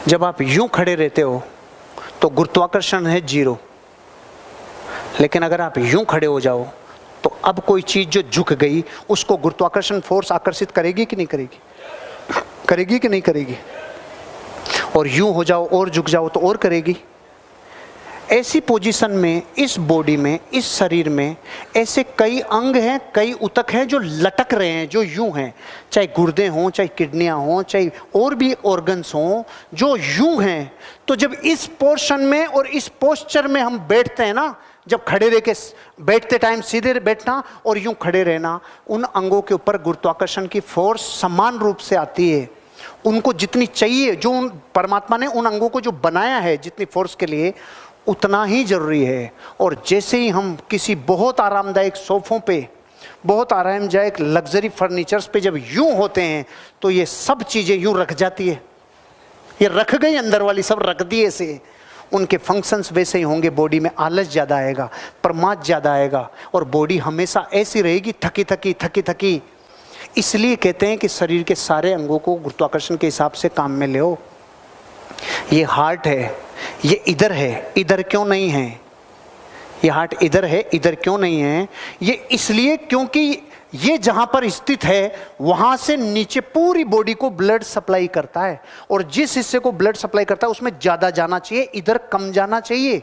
जब आप यूं खड़े रहते हो तो गुरुत्वाकर्षण है 0, लेकिन अगर आप यूं खड़े हो जाओ तो अब कोई चीज जो झुक गई उसको गुरुत्वाकर्षण फोर्स आकर्षित करेगी कि नहीं करेगी? करेगी कि नहीं करेगी? और यूं हो जाओ और झुक जाओ तो और करेगी। ऐसी पोजीशन में, इस बॉडी में, इस शरीर में ऐसे कई अंग हैं, कई ऊतक हैं जो लटक रहे हैं, जो यूं हैं, चाहे गुर्दे हों, चाहे किडनियां हों, चाहे और भी ऑर्गन्स हों, जो यूं हैं। तो जब इस पोर्शन में और इस पोस्चर में हम बैठते हैं ना, जब खड़े रह के बैठते टाइम सीधे बैठना और यूं खड़े रहना, उन अंगों के ऊपर गुरुत्वाकर्षण की फोर्स समान रूप से आती है। उनको जितनी चाहिए, जो परमात्मा ने उन अंगों को जो बनाया है जितनी फोर्स के लिए, उतना ही जरूरी है। और जैसे ही हम किसी बहुत आरामदायक सोफों पे, बहुत आरामदायक लग्जरी फर्नीचर्स पे जब यूं होते हैं तो ये सब चीजें यूं रख जाती है। ये रख गई, अंदर वाली सब रख दी ऐसे। उनके फंक्शंस वैसे ही होंगे। बॉडी में आलस ज़्यादा आएगा, प्रमाद ज़्यादा आएगा और बॉडी हमेशा ऐसी रहेगी, थकी थकी थकी थकी। इसलिए कहते हैं कि शरीर के सारे अंगों को गुरुत्वाकर्षण के हिसाब से काम में ले। ये हार्ट है, ये इधर है, इधर क्यों नहीं है? ये हार्ट इधर है, इधर क्यों नहीं है? ये इसलिए क्योंकि ये जहां पर स्थित है वहां से नीचे पूरी बॉडी को ब्लड सप्लाई करता है, और जिस हिस्से को ब्लड सप्लाई करता है उसमें ज्यादा जाना चाहिए, इधर कम जाना चाहिए।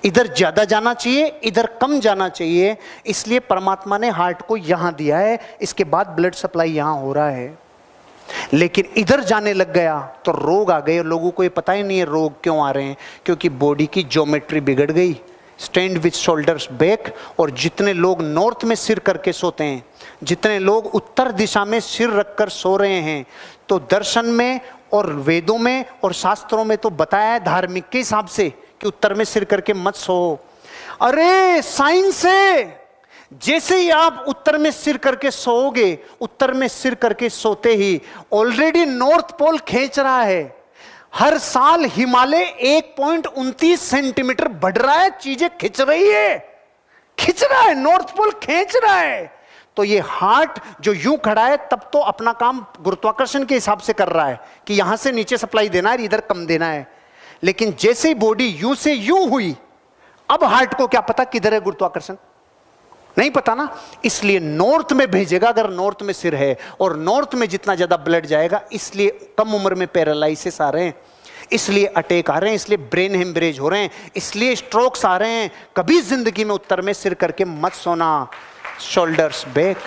इधर ज्यादा जाना चाहिए, इधर कम जाना चाहिए। इसलिए परमात्मा ने हार्ट को यहां दिया है, इसके बाद ब्लड सप्लाई यहां हो रहा है। लेकिन इधर जाने लग गया तो रोग आ गए। लोगों को ये पता ही नहीं है रोग क्यों आ रहे हैं, क्योंकि बॉडी की ज्योमेट्री बिगड़ गई। Stand with shoulders back. और जितने लोग नॉर्थ में सिर करके सोते हैं, जितने लोग उत्तर दिशा में सिर रखकर सो रहे हैं, तो दर्शन में और वेदों में और शास्त्रों में तो बताया है धार्मिक के हिसाब से कि उत्तर में सिर करके मत सो। अरे साइंस है, जैसे ही आप उत्तर में सिर करके सोओगे, उत्तर में सिर करके सोते ही ऑलरेडी नॉर्थ पोल खींच रहा है। हर साल हिमालय 1.29 सेंटीमीटर बढ़ रहा है, चीजें खिंच रही है, खिंच रहा है, नॉर्थ पोल खींच रहा है। तो ये हार्ट जो यूं खड़ा है तब तो अपना काम गुरुत्वाकर्षण के हिसाब से कर रहा है कि यहां से नीचे सप्लाई देना है, इधर कम देना है। लेकिन जैसे ही बॉडी यूं से यूं हुई, अब हार्ट को क्या पता किधर है गुरुत्वाकर्षण? नहीं पता ना। इसलिए नॉर्थ में भेजेगा, अगर नॉर्थ में सिर है, और नॉर्थ में जितना ज्यादा ब्लड जाएगा, इसलिए कम उम्र में पैरालाइसिस आ रहे हैं, इसलिए अटैक आ रहे हैं, इसलिए ब्रेन हेमरेज हो रहे हैं, इसलिए स्ट्रोक्स आ रहे हैं। कभी जिंदगी में उत्तर में सिर करके मत सोना। Shoulders back.